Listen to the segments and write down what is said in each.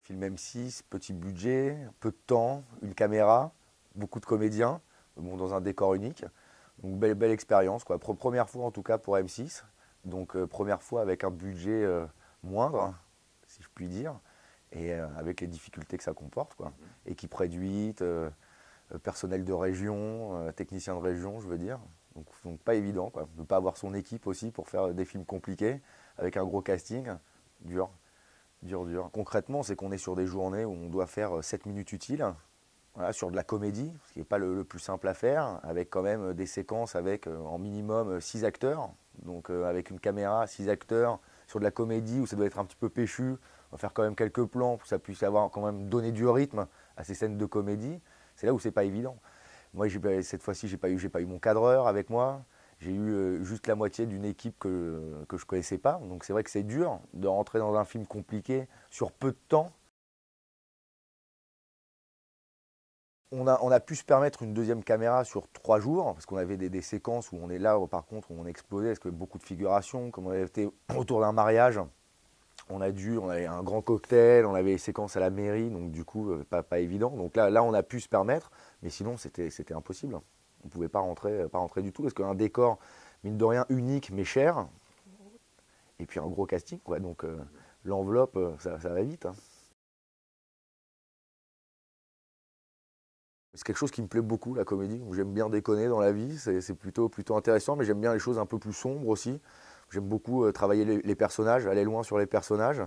Film M6, petit budget, peu de temps, une caméra, beaucoup de comédiens, bon, dans un décor unique. Donc belle expérience, quoi. Première fois en tout cas pour M6. Donc première fois avec un budget moindre, si je puis dire, et avec les difficultés que ça comporte, quoi. Équipe réduite, personnel de région, technicien de région, je veux dire. Donc pas évident, quoi. Ne pas avoir son équipe aussi pour faire des films compliqués, avec un gros casting, dur. Dur, dur. Concrètement, c'est qu'on est sur des journées où on doit faire 7 minutes utiles, voilà, sur de la comédie, ce qui n'est pas le plus simple à faire, avec quand même des séquences avec en minimum 6 acteurs, donc avec une caméra, 6 acteurs, sur de la comédie où ça doit être un petit peu péchu, on va faire quand même quelques plans pour que ça puisse avoir quand même donner du rythme à ces scènes de comédie. C'est là où c'est pas évident. Moi, cette fois-ci, j'ai pas eu mon cadreur avec moi. J'ai eu juste la moitié d'une équipe que je connaissais pas. Donc c'est vrai que c'est dur de rentrer dans un film compliqué sur peu de temps. On a pu se permettre une deuxième caméra sur 3 jours, parce qu'on avait des séquences où on est là, où, par contre, où on explosait, parce que beaucoup de figurations, comme on avait été autour d'un mariage, on avait un grand cocktail, on avait des séquences à la mairie, donc du coup, pas évident. Donc là, on a pu se permettre, mais sinon, c'était impossible. On ne pouvait pas rentrer du tout, parce qu'un décor, mine de rien, unique, mais cher, et puis un gros casting, quoi. Donc l'enveloppe, ça va vite, hein. C'est quelque chose qui me plaît beaucoup, la comédie. J'aime bien déconner dans la vie, c'est plutôt intéressant, mais j'aime bien les choses un peu plus sombres aussi. J'aime beaucoup travailler les personnages, aller loin sur les personnages.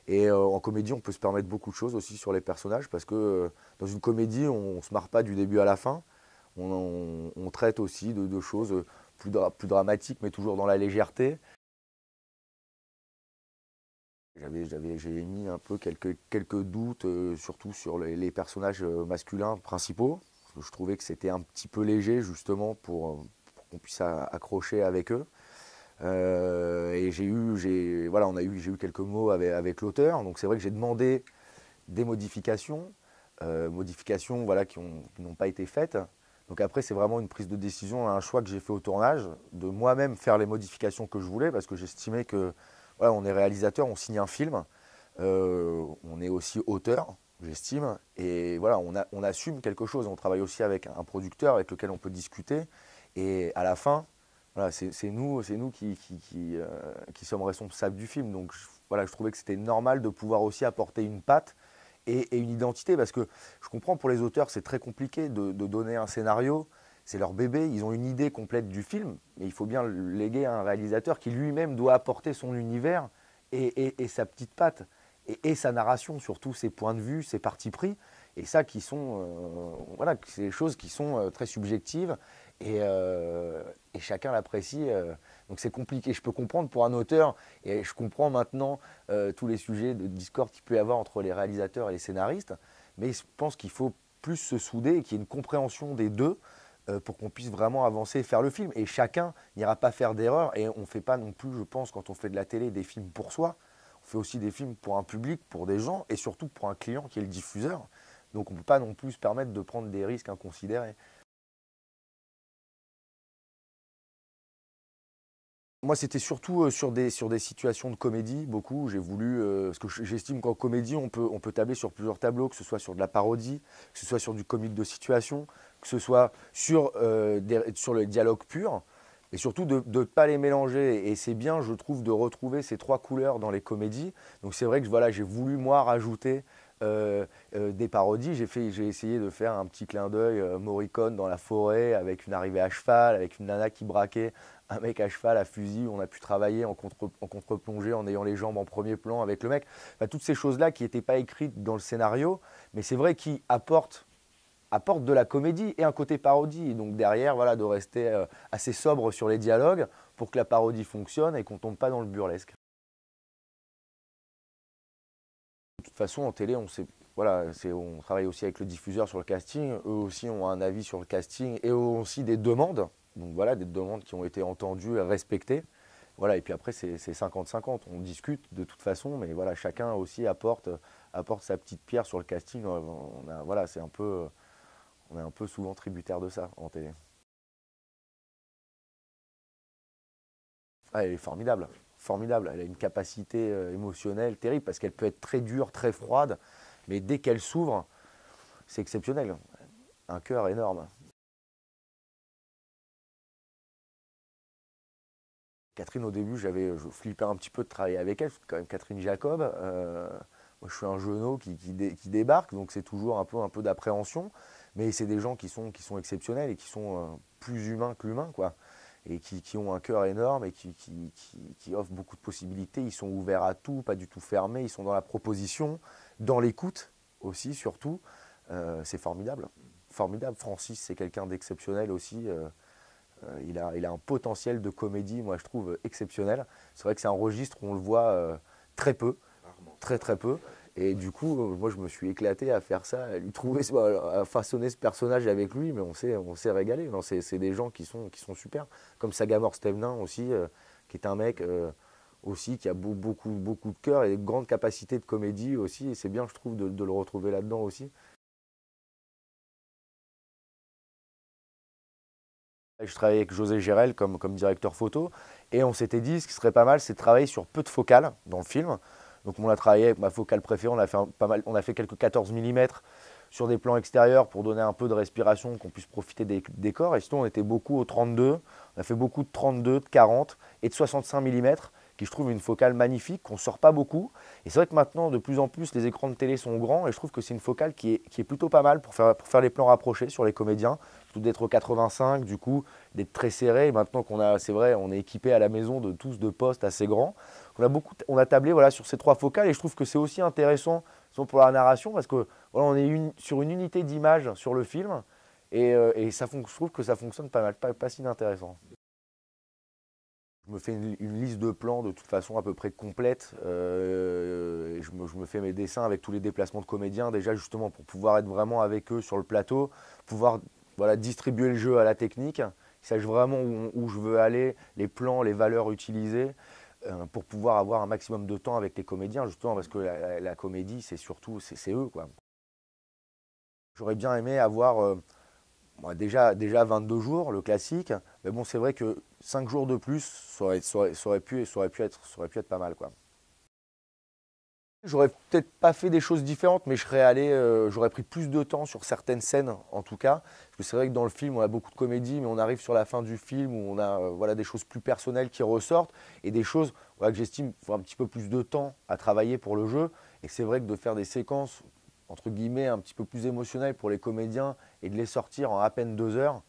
Et en comédie, on peut se permettre beaucoup de choses aussi sur les personnages, parce que dans une comédie, on ne se marre pas du début à la fin. On traite aussi de choses plus dramatiques, mais toujours dans la légèreté. J'ai émis un peu quelques doutes, surtout sur les personnages masculins principaux. Parce que je trouvais que c'était un petit peu léger, justement, pour qu'on puisse accrocher avec eux. Et voilà, j'ai eu quelques mots avec l'auteur. Donc c'est vrai que j'ai demandé des modifications, modifications voilà, qui n'ont pas été faites. Donc après, c'est vraiment une prise de décision, un choix que j'ai fait au tournage, de moi-même faire les modifications que je voulais, parce que j'estimais que voilà, on est réalisateur, on signe un film, on est aussi auteur, j'estime, et voilà, on assume quelque chose. On travaille aussi avec un producteur avec lequel on peut discuter, et à la fin, voilà, c'est nous qui sommes responsables du film. Donc voilà, je trouvais que c'était normal de pouvoir aussi apporter une patte et une identité, parce que je comprends pour les auteurs, c'est très compliqué de donner un scénario, c'est leur bébé, ils ont une idée complète du film, mais il faut bien le léguer à un réalisateur qui lui-même doit apporter son univers et sa petite patte, et sa narration, surtout ses points de vue, ses partis pris, et ça qui sont, voilà, c'est des choses qui sont très subjectives, et chacun l'apprécie. Donc c'est compliqué, je peux comprendre pour un auteur, et je comprends maintenant tous les sujets de discorde qu'il peut y avoir entre les réalisateurs et les scénaristes, mais je pense qu'il faut plus se souder et qu'il y ait une compréhension des deux pour qu'on puisse vraiment avancer et faire le film. Et chacun n'ira pas faire d'erreur, et on ne fait pas non plus, je pense, quand on fait de la télé, des films pour soi. On fait aussi des films pour un public, pour des gens, et surtout pour un client qui est le diffuseur. Donc on ne peut pas non plus se permettre de prendre des risques inconsidérés. Moi, c'était surtout sur des situations de comédie, beaucoup. J'ai voulu, parce que j'estime qu'en comédie, on peut tabler sur plusieurs tableaux, que ce soit sur de la parodie, que ce soit sur du comique de situation, que ce soit sur le dialogue pur, et surtout de ne pas les mélanger. Et c'est bien, je trouve, de retrouver ces trois couleurs dans les comédies. Donc c'est vrai que voilà, j'ai voulu, moi, rajouter des parodies. J'ai essayé de faire un petit clin d'œil Morricone dans la forêt, avec une arrivée à cheval, avec une nana qui braquait un mec à cheval, à fusil. On a pu travailler en contre-plongée, en ayant les jambes en premier plan avec le mec. Enfin, toutes ces choses-là qui n'étaient pas écrites dans le scénario, mais c'est vrai qui apportent de la comédie et un côté parodie. Et donc derrière, voilà, de rester assez sobre sur les dialogues pour que la parodie fonctionne et qu'on ne tombe pas dans le burlesque. De toute façon, en télé, voilà, on travaille aussi avec le diffuseur sur le casting. Eux aussi ont un avis sur le casting et eux ont aussi des demandes. Donc voilà, des demandes qui ont été entendues et respectées. Voilà, et puis après, c'est 50-50. On discute de toute façon, mais voilà, chacun aussi apporte sa petite pierre sur le casting. Voilà, on est un peu souvent tributaire de ça en télé. Ah, elle est formidable. formidable. Elle a une capacité émotionnelle terrible parce qu'elle peut être très dure, très froide, mais dès qu'elle s'ouvre, c'est exceptionnel. Un cœur énorme. Catherine, au début, je flippais un petit peu de travailler avec elle, parce que quand même Catherine Jacob. Moi, je suis un jeuneau qui débarque, donc c'est toujours un peu d'appréhension. Mais c'est des gens qui sont exceptionnels et qui sont plus humains que l'humain, quoi. Et qui ont un cœur énorme et qui offrent beaucoup de possibilités. Ils sont ouverts à tout, pas du tout fermés. Ils sont dans la proposition, dans l'écoute aussi, surtout. C'est formidable. Formidable. Francis, c'est quelqu'un d'exceptionnel aussi. Il a un potentiel de comédie, moi je trouve, exceptionnel. C'est vrai que c'est un registre où on le voit très peu, très très peu. Et du coup, moi je me suis éclaté à faire ça, à lui trouver, à façonner ce personnage avec lui, mais on s'est régalé. C'est des gens qui sont super. Comme Sagamore Stevenin aussi, qui est un mec aussi qui a beaucoup de cœur et de grandes capacités de comédie aussi. Et c'est bien, je trouve, de le retrouver là-dedans aussi. Je travaillais avec José Gérel comme directeur photo et on s'était dit ce qui serait pas mal c'est de travailler sur peu de focales dans le film. Donc on a travaillé avec ma focale préférée, on a fait quelques 14 mm sur des plans extérieurs pour donner un peu de respiration, qu'on puisse profiter des décors. Et sinon on était beaucoup au 32, on a fait beaucoup de 32, de 40 et de 65 mm qui je trouve une focale magnifique, qu'on ne sort pas beaucoup. Et c'est vrai que maintenant de plus en plus les écrans de télé sont grands et je trouve que c'est une focale qui est plutôt pas mal pour faire les plans rapprochés sur les comédiens. D'être au 85, du coup, d'être très serré. Et maintenant c'est vrai, on est équipé à la maison de tous de postes assez grands. On a tablé voilà, sur ces 3 focales et je trouve que c'est aussi intéressant pour la narration parce que voilà, on est sur une unité d'image sur le film et je trouve que ça fonctionne pas mal, pas si intéressant. Je me fais une liste de plans de toute façon à peu près complète. Et je me fais mes dessins avec tous les déplacements de comédiens déjà justement pour pouvoir être vraiment avec eux sur le plateau, pouvoir voilà, distribuer le jeu à la technique, qu'ils sachent vraiment où je veux aller, les plans, les valeurs utilisées, pour pouvoir avoir un maximum de temps avec les comédiens, justement parce que la comédie, c'est surtout, c'est eux, quoi. J'aurais bien aimé avoir déjà 22 jours, le classique, mais bon, c'est vrai que 5 jours de plus, ça aurait pu être pas mal, quoi. J'aurais peut-être pas fait des choses différentes, mais j'aurais pris plus de temps sur certaines scènes, en tout cas. Parce que c'est vrai que dans le film, on a beaucoup de comédie, mais on arrive sur la fin du film où on a voilà, des choses plus personnelles qui ressortent et des choses voilà, que j'estime qu'il faut un petit peu plus de temps à travailler pour le jeu. Et c'est vrai que de faire des séquences, entre guillemets, un petit peu plus émotionnelles pour les comédiens et de les sortir en à peine 2 heures,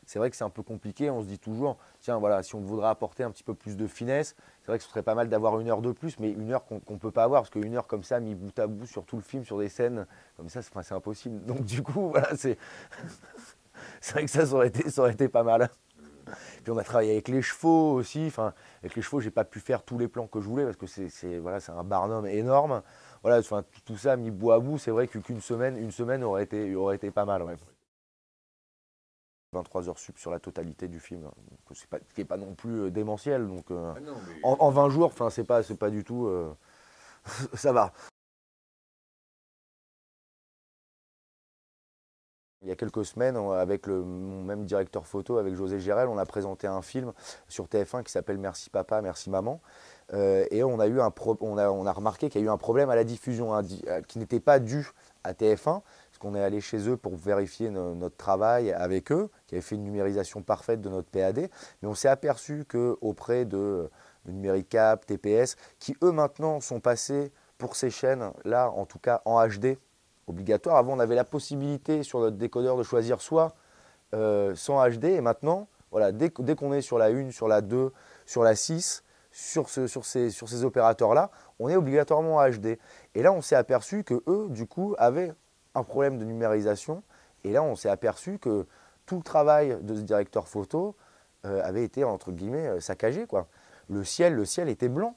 c'est vrai que c'est un peu compliqué. On se dit toujours, tiens, voilà, si on voudrait apporter un petit peu plus de finesse, c'est vrai que ce serait pas mal d'avoir 1 heure de plus, mais 1 heure qu'on ne peut pas avoir, parce que 1 heure comme ça, mis bout à bout sur tout le film, sur des scènes, comme ça, c'est impossible. Donc du coup, voilà, c'est vrai que ça aurait été pas mal. Puis on a travaillé avec les chevaux aussi. Enfin, avec les chevaux, j'ai pas pu faire tous les plans que je voulais, parce que voilà, c'est un barnum énorme. Voilà, enfin, tout ça mis bout à bout, c'est vrai qu'une semaine, une semaine aurait été pas mal. Ouais. 23 heures sup sur la totalité du film, ce qui n'est pas non plus démentiel. Donc, non, mais... en 20 jours, c'est pas du tout... ça va. Il y a quelques semaines, avec mon même directeur photo, avec José Gérel, on a présenté un film sur TF1 qui s'appelle Merci Papa, Merci Maman. Et on a remarqué qu'il y a eu un problème à la diffusion qui n'était pas dû à TF1, parce qu'on est allé chez eux pour vérifier notre travail avec eux, qui avaient fait une numérisation parfaite de notre PAD. Mais on s'est aperçu qu'auprès de Numéricap, TPS, qui eux maintenant sont passés pour ces chaînes-là, en tout cas en HD, obligatoire. Avant, on avait la possibilité sur notre décodeur de choisir soit sans HD, et maintenant, voilà, dès qu'on est sur la 1, sur la 2, sur la 6, sur ces opérateurs-là, on est obligatoirement en HD. Et là, on s'est aperçu que eux, du coup, avaient un problème de numérisation. Et là, on s'est aperçu que tout le travail de ce directeur photo avait été, entre guillemets, saccagé, quoi. Le ciel était blanc.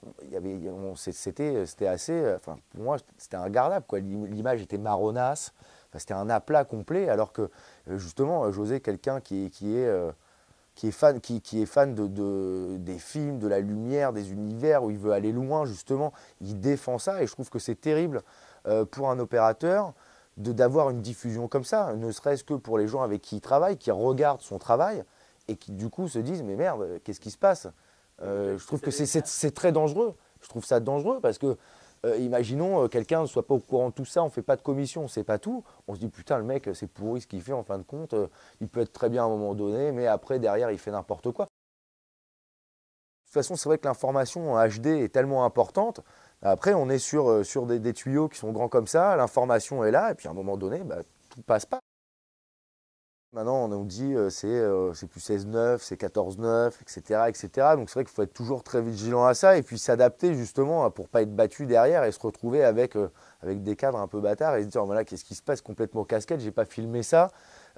C'était assez, enfin, pour moi, c'était regardable, quoi. L'image était marronasse. Enfin, c'était un aplat complet, alors que justement, José, quelqu'un qui est fan des films, de la lumière, des univers, où il veut aller loin, justement, il défend ça. Et je trouve que c'est terrible pour un opérateur d'avoir une diffusion comme ça, ne serait-ce que pour les gens avec qui il travaille, qui regardent son travail et qui du coup se disent mais merde, qu'est-ce qui se passe? Je trouve que c'est très dangereux. Je trouve ça dangereux parce que, imaginons, quelqu'un ne soit pas au courant de tout ça, on ne fait pas de commission, on ne sait pas tout. On se dit, putain, le mec, c'est pourri ce qu'il fait en fin de compte. Il peut être très bien à un moment donné, mais après, derrière, il fait n'importe quoi. De toute façon, c'est vrai que l'information en HD est tellement importante. Après, on est sur des tuyaux qui sont grands comme ça, l'information est là, et puis à un moment donné, bah, tout passe pas. Maintenant, on nous dit c'est plus 16-9, c'est 14-9, etc., etc. Donc c'est vrai qu'il faut être toujours très vigilant à ça et puis s'adapter justement pour ne pas être battu derrière et se retrouver avec des cadres un peu bâtards et se dire voilà, qu'est-ce qui se passe complètement casquette, j'ai pas filmé ça.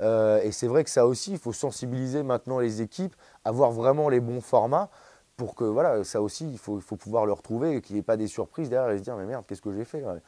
Et c'est vrai que ça aussi, il faut sensibiliser maintenant les équipes, avoir vraiment les bons formats pour que voilà, ça aussi, il faut pouvoir le retrouver et qu'il n'y ait pas des surprises derrière et se dire mais merde, qu'est-ce que j'ai fait, ouais.